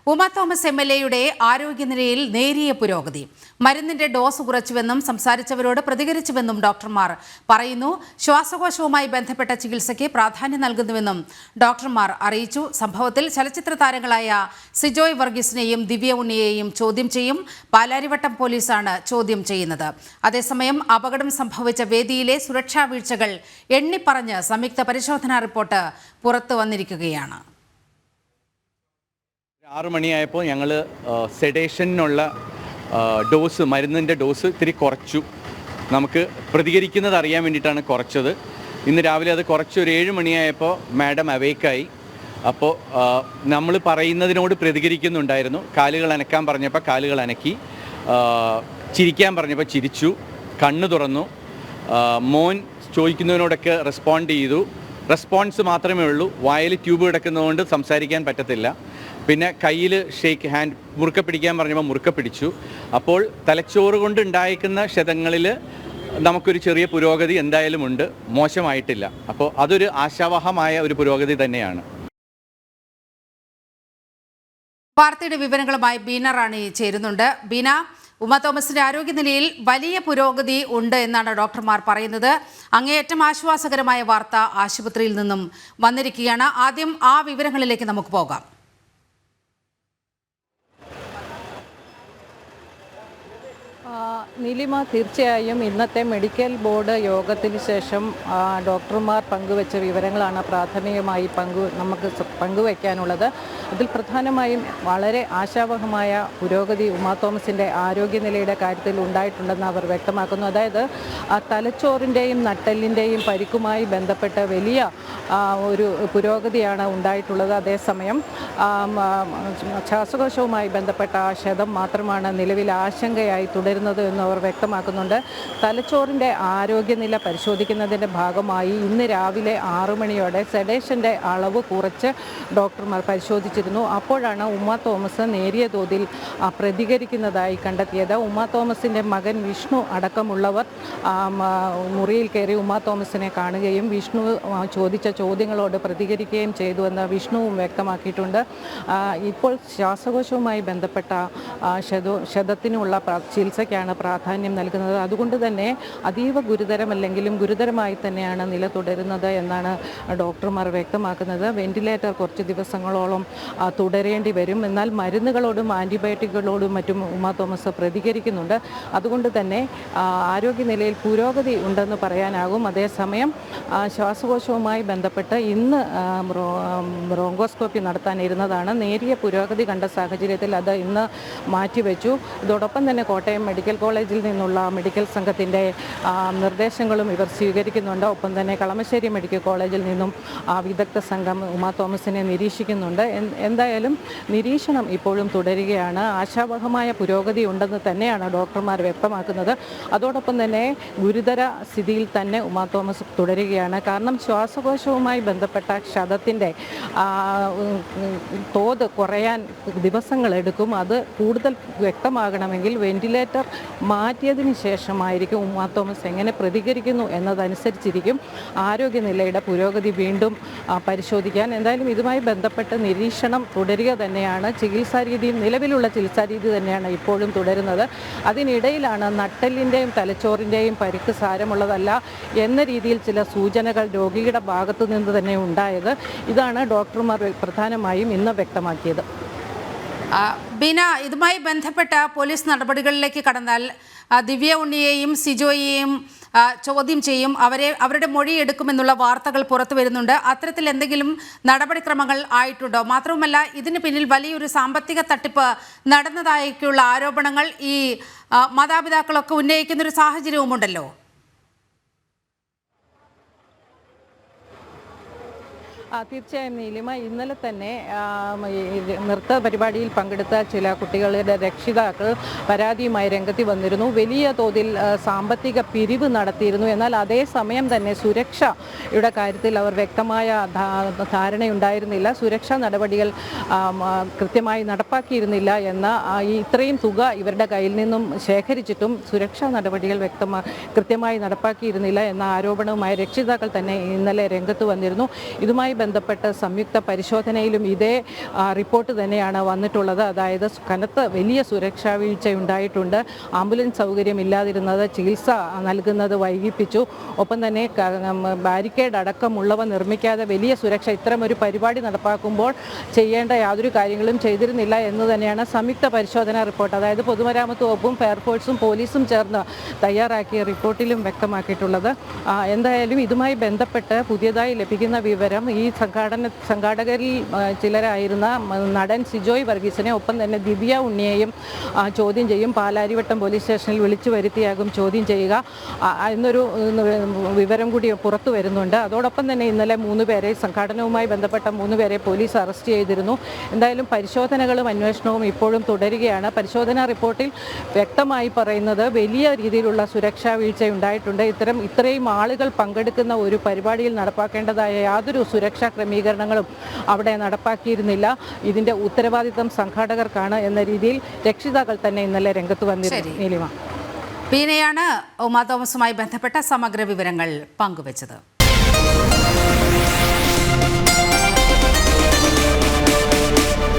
Uma Thomas MLAയുടെ ആരോഗ്യനിലയിൽ നേരിയ പുരോഗതി. മരുന്നിന്റെ ഡോസ് കുറച്ചുവെന്നും സംസാരിച്ചവരോട് പ്രതികരിച്ചുവെന്നും ഡോക്ടർമാർ പറയുന്നു. ശ്വാസകോശവുമായി ബന്ധപ്പെട്ട ചികിത്സയ്ക്ക് പ്രാധാന്യം നൽകുന്നുവെന്നും ഡോക്ടർമാർ അറിയിച്ചു. സംഭവത്തിൽ ചലച്ചിത്ര താരങ്ങളായ സിജോയ് വർഗീസിനെയും ദിവ്യ ഉണ്ണിയെയും ചോദ്യം ചെയ്യും. പാലാരിവട്ടം പോലീസാണ് ചോദ്യം ചെയ്യുന്നത്. അതേസമയം അപകടം സംഭവിച്ച വേദിയിലെ സുരക്ഷാ വീഴ്ചകൾ എണ്ണിപ്പറഞ്ഞ് സംയുക്ത പരിശോധനാ റിപ്പോർട്ട് പുറത്തു വന്നിരിക്കുകയാണ്. 6 മണിയായപ്പോൾ ഞങ്ങൾ സെഡേഷനുള്ള ഡോസ് മരുന്നിൻ്റെ ഡോസ് ഇത്തിരി കുറച്ചു. നമുക്ക് പ്രതികരിക്കുന്നത് അറിയാൻ വേണ്ടിയിട്ടാണ് കുറച്ചത്. ഇന്ന് രാവിലെ അത് കുറച്ച് ഒരു 7 മണിയായപ്പോൾ മാഡം അവേക്കായി. അപ്പോൾ നമ്മൾ പറയുന്നതിനോട് പ്രതികരിക്കുന്നുണ്ടായിരുന്നു. കാലുകൾ അനക്കാൻ പറഞ്ഞപ്പോൾ കാലുകൾ അനക്കി, ചിരിക്കാൻ പറഞ്ഞപ്പോൾ ചിരിച്ചു, കണ്ണ് തുറന്നു. മോൻ ചോദിക്കുന്നതിനോടൊക്കെ റെസ്പോണ്ട് ചെയ്തു. റെസ്പോൺസ് മാത്രമേ ഉള്ളൂ. വായിൽ ട്യൂബ് കിടക്കുന്നതുകൊണ്ട് സംസാരിക്കാൻ പറ്റത്തില്ല. പിന്നെ കയ്യിൽ ഷേക്ക് ഹാൻഡ് മുറുക്കെ പിടിക്കാൻ പറഞ്ഞപ്പോൾ മുറുക്കെ പിടിച്ചു. അപ്പോൾ തലച്ചോറ് കൊണ്ട് ഉണ്ടായിരിക്കുന്ന ക്ഷതങ്ങളിൽ നമുക്കൊരു ചെറിയ പുരോഗതി എന്തായാലും ഉണ്ട്, മോശമായിട്ടില്ല. അപ്പോൾ അതൊരു ആശാവഹമായ ഒരു പുരോഗതി തന്നെയാണ്. വാർത്തയുടെ വിവരങ്ങളുമായി ബീന റാണി ചേരുന്നുണ്ട്. ബീന, ഉമ തോമസിന്റെ ആരോഗ്യനിലയിൽ വലിയ പുരോഗതി ഉണ്ട് എന്നാണ് ഡോക്ടർമാർ പറയുന്നത്. അങ്ങേയറ്റം ആശ്വാസകരമായ വാർത്ത ആശുപത്രിയിൽ നിന്നും വന്നിരിക്കുകയാണ്. ആദ്യം ആ വിവരങ്ങളിലേക്ക് നമുക്ക് പോകാം. നീലിമ, തീർച്ചയായും ഇന്നത്തെ മെഡിക്കൽ ബോർഡ് യോഗത്തിന് ശേഷം ഡോക്ടർമാർ പങ്കുവച്ച വിവരങ്ങളാണ് പ്രാഥമികമായി നമുക്ക് പങ്കുവയ്ക്കാനുള്ളത്. അതിൽ പ്രധാനമായും വളരെ ആശാവഹമായ പുരോഗതി ഉമ തോമസിൻ്റെ ആരോഗ്യനിലയുടെ കാര്യത്തിൽ ഉണ്ടായിട്ടുണ്ടെന്ന് അവർ വ്യക്തമാക്കുന്നു. അതായത് തലച്ചോറിൻ്റെയും നട്ടെല്ലിൻ്റെയും പരിക്കുമായി ബന്ധപ്പെട്ട് വലിയ ഒരു പുരോഗതിയാണ് ഉണ്ടായിട്ടുള്ളത്. അതേസമയം ശ്വാസകോശവുമായി ബന്ധപ്പെട്ട ക്ഷതം മാത്രമാണ് നിലവിൽ ആശങ്കയായി തുടരുന്നത് എന്ന് അവർ വ്യക്തമാക്കുന്നുണ്ട്. തലച്ചോറിൻ്റെ ആരോഗ്യനില പരിശോധിക്കുന്നതിൻ്റെ ഭാഗമായി ഇന്ന് രാവിലെ 6 മണിയോടെ സെഡേഷൻ്റെ അളവ് കുറച്ച് ഡോക്ടർമാർ പരിശോധിച്ചിരുന്നു. അപ്പോഴാണ് ഉമ തോമസ് നേരിയ തോതിൽ പ്രതികരിക്കുന്നതായി കണ്ടെത്തിയത്. ഉമ തോമസിൻ്റെ മകൻ വിഷ്ണു അടക്കമുള്ളവർ മുറിയിൽ കയറി ഉമ തോമസിനെ കാണുകയും വിഷ്ണു ചോദിച്ച ചോദ്യങ്ങളോട് പ്രതികരിക്കുകയും ചെയ്തുവെന്ന് വിഷ്ണുവും വ്യക്തമാക്കിയിട്ടുണ്ട്. ഇപ്പോൾ ശ്വാസകോശവുമായി ബന്ധപ്പെട്ട ക്ഷതത്തിനുള്ള ചികിത്സയ്ക്കാണ് പ്രാധാന്യം നൽകുന്നത്. അതുകൊണ്ട് തന്നെ അതീവ ഗുരുതരമല്ലെങ്കിലും ഗുരുതരമായി തന്നെയാണ് നില തുടരുന്നത് എന്നാണ് ഡോക്ടർമാർ വ്യക്തമാക്കുന്നത്. വെന്റിലേറ്റർ കുറച്ച് ദിവസങ്ങളോളം തുടരേണ്ടി വരും. എന്നാൽ മരുന്നുകളോടും ആൻറ്റിബയോട്ടിക്കുകളോടും മറ്റും ഉമ തോമസ് പ്രതികരിക്കുന്നുണ്ട്. അതുകൊണ്ട് തന്നെ ആരോഗ്യനിലയിൽ പുരോഗതി ഉണ്ടെന്ന് പറയാനാകും. അതേസമയം ശ്വാസകോശവുമായി ബന്ധപ്പെട്ട് ഇന്ന് ബ്രോങ്കോസ്കോപ്പി നടത്താനിരുന്നതാണ്. നേരിയ പുരോഗതി കണ്ട സാഹചര്യത്തിൽ അത് ഇന്ന് മാറ്റിവെച്ചു. ഇതോടൊപ്പം തന്നെ കോട്ടയം മെഡിക്കൽ കോളേജിൽ നിന്നുള്ള മെഡിക്കൽ സംഘത്തിൻ്റെ നിർദ്ദേശങ്ങളും ഇവർ സ്വീകരിക്കുന്നുണ്ട്. ഒപ്പം തന്നെ കളമശ്ശേരി മെഡിക്കൽ കോളേജിൽ നിന്നും വിദഗ്ധ സംഘം ഉമ തോമസിനെ നിരീക്ഷിക്കുന്നുണ്ട്. എന്തായാലും നിരീക്ഷണം ഇപ്പോഴും തുടരുകയാണ്. ആശാവഹമായ പുരോഗതി ഉണ്ടെന്ന് തന്നെയാണ് ഡോക്ടർമാർ വ്യക്തമാക്കുന്നത്. അതോടൊപ്പം തന്നെ ഗുരുതര സ്ഥിതിയിൽ തന്നെ ഉമ തോമസ് തുടരുകയാണ്. കാരണം ശ്വാസകോശവുമായി ബന്ധപ്പെട്ട ക്ഷതത്തിൻ്റെ തോത് കുറയാൻ ദിവസങ്ങളെടുക്കും. അത് കൂടുതൽ വ്യക്തമാകണമെങ്കിൽ വെന്റിലേറ്റർ മാറ്റിയതിന് ശേഷമായിരിക്കും ഉമ തോമസ് എങ്ങനെ പ്രതികരിക്കുന്നു എന്നതനുസരിച്ചിരിക്കും ആരോഗ്യനിലയുടെ പുരോഗതി വീണ്ടും പരിശോധിക്കാൻ. എന്തായാലും ഇതുമായി ബന്ധപ്പെട്ട് നിരീക്ഷണം തുടരുക തന്നെയാണ്. നിലവിലുള്ള ചികിത്സാ രീതി തന്നെയാണ് ഇപ്പോഴും തുടരുന്നത്. അതിനിടയിലാണ് നട്ടെല്ലിൻ്റെയും തലച്ചോറിൻ്റെയും പരിക്ക് സാരമുള്ളതല്ല എന്ന രീതിയിൽ ചില സൂചനകൾ രോഗിയുടെ ഭാഗത്തു നിന്ന് തന്നെ ഉണ്ടായത്. ഇതാണ് ഡോക്ടർമാർ പ്രധാനമായും ഇന്ന് വ്യക്തമാക്കിയത്. ബീന, ഇതുമായി ബന്ധപ്പെട്ട പോലീസ് നടപടികളിലേക്ക് കടന്നാൽ ദിവ്യ ഉണ്ണിയെയും സിജോയെയും ചോദ്യം ചെയ്യും, അവരുടെ മൊഴി എടുക്കുമെന്നുള്ള വാർത്തകൾ പുറത്തു വരുന്നുണ്ട്. അത്തരത്തിൽ എന്തെങ്കിലും നടപടിക്രമങ്ങൾ ആയിട്ടുണ്ടോ? മാത്രവുമല്ല, ഇതിന് പിന്നിൽ വലിയൊരു സാമ്പത്തിക തട്ടിപ്പ് നടന്നതായിട്ടുള്ള ആരോപണങ്ങൾ ഈ മാതാപിതാക്കളൊക്കെ ഉന്നയിക്കുന്നൊരു സാഹചര്യവുമുണ്ടല്ലോ. തീർച്ചയായും നീലിമ, ഇന്നലെ തന്നെ നൃത്ത പരിപാടിയിൽ പങ്കെടുത്ത ചില കുട്ടികളുടെ രക്ഷിതാക്കൾ പരാതിയുമായി രംഗത്ത് വലിയ തോതിൽ സാമ്പത്തിക പിരിവ് നടത്തിയിരുന്നു. എന്നാൽ അതേസമയം തന്നെ സുരക്ഷയുടെ കാര്യത്തിൽ അവർ വ്യക്തമായ ധാരണയുണ്ടായിരുന്നില്ല. സുരക്ഷാ നടപടികൾ കൃത്യമായി നടപ്പാക്കിയിരുന്നില്ല എന്ന ഇത്രയും തുക ഇവരുടെ കയ്യിൽ നിന്നും ശേഖരിച്ചിട്ടും സുരക്ഷാ നടപടികൾ കൃത്യമായി നടപ്പാക്കിയിരുന്നില്ല എന്ന ആരോപണവുമായി രക്ഷിതാക്കൾ തന്നെ ഇന്നലെ രംഗത്ത് വന്നിരുന്നു. ഇതുമായി ബന്ധപ്പെട്ട് സംയുക്ത പരിശോധനയിലും ഇതേ റിപ്പോർട്ട് തന്നെയാണ് വന്നിട്ടുള്ളത്. അതായത് കനത്ത വലിയ സുരക്ഷാ വീഴ്ച ഉണ്ടായിട്ടുണ്ട്. ആംബുലൻസ് സൗകര്യം ഇല്ലാതിരുന്നത്, ചികിത്സ നൽകുന്നത് വൈകിപ്പിച്ചു. ഒപ്പം തന്നെ ബാരിക്കേഡ് അടക്കമുള്ളവ നിർമ്മിക്കാതെ വലിയ സുരക്ഷ ഇത്തരമൊരു പരിപാടി നടപ്പാക്കുമ്പോൾ ചെയ്യേണ്ട യാതൊരു കാര്യങ്ങളും ചെയ്തിരുന്നില്ല എന്ന് തന്നെയാണ് സംയുക്ത പരിശോധനാ റിപ്പോർട്ട്, അതായത് പൊതുമരാമത്ത് വകുപ്പും ഫയർഫോഴ്സും പോലീസും ചേർന്ന് തയ്യാറാക്കിയ റിപ്പോർട്ടിലും വ്യക്തമാക്കിയിട്ടുള്ളത്. എന്തായാലും ഇതുമായി ബന്ധപ്പെട്ട് പുതിയതായി ലഭിക്കുന്ന വിവരം ഈ സംഘാടകരിൽ ചിലരായിരുന്ന നടൻ സിജോയ് വർഗീസിനെ ഒപ്പം തന്നെ ദിവ്യ ഉണ്ണിയെയും ചോദ്യം ചെയ്യും. പാലാരിവട്ടം പോലീസ് സ്റ്റേഷനിൽ വിളിച്ചു വരുത്തിയാകും ചോദ്യം ചെയ്യുക എന്നൊരു വിവരം കൂടി പുറത്തു വരുന്നുണ്ട്. അതോടൊപ്പം തന്നെ ഇന്നലെ 3 പേരെ, സംഘാടനവുമായി ബന്ധപ്പെട്ട 3 പേരെ പോലീസ് അറസ്റ്റ് ചെയ്തിരുന്നു. എന്തായാലും പരിശോധനകളും അന്വേഷണവും ഇപ്പോഴും തുടരുകയാണ്. പരിശോധനാ റിപ്പോർട്ടിൽ വ്യക്തമായി പറയുന്നത് വലിയ രീതിയിലുള്ള സുരക്ഷാ വീഴ്ച ഉണ്ടായിട്ടുണ്ട്. ഇത്രയും ആളുകൾ പങ്കെടുക്കുന്ന ഒരു പരിപാടിയിൽ നടപ്പാക്കേണ്ടതായ യാതൊരു സുരക്ഷാ ക്രമീകരണങ്ങളും അവിടെ നടപ്പാക്കിയിരുന്നില്ല. ഇതിന്റെ ഉത്തരവാദിത്തം സംഘാടകർക്കാണ് എന്ന രീതിയിൽ രക്ഷിതാക്കൾ തന്നെ ഇന്നലെ രംഗത്ത് വന്നിരുന്നു. നീലിമ, ബീനയാണ് ഉമാ തോമസുമായി ബന്ധപ്പെട്ട സമഗ്ര വിവരങ്ങൾ പങ്കുവച്ചത്.